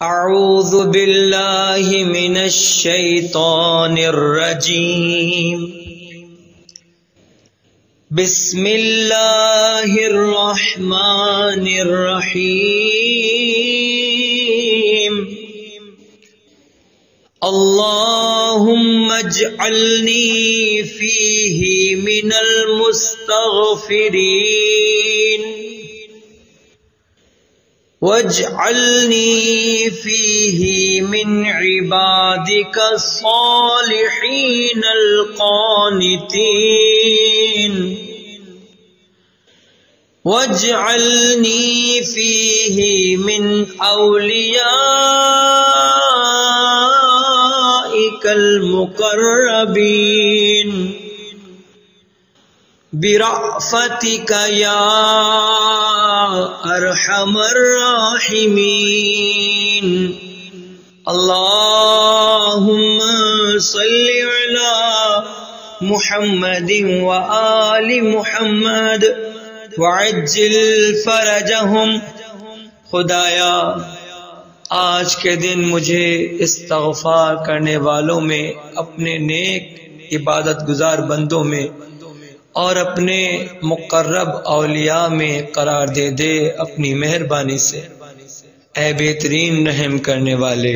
اعوذ باللہ من الشیطان الرجیم بسم اللہ الرحمن الرحیم اللہم اجعلنی فیہ من المستغفرین واجعلنی فیہ من عبادک الصالحین القانتین واجعلنی فیہ من اولیائک المقربین برأفتک یا ارحم الراحمین اللہم صل علی محمد وآل محمد وعجل فرجہم۔ خدایا آج کے دن مجھے استغفار کرنے والوں میں، اپنے نیک عبادت گزار بندوں میں اور اپنے مقرب اولیاء میں قرار دے اپنی مہربانی سے، اے بہترین رحم کرنے والے۔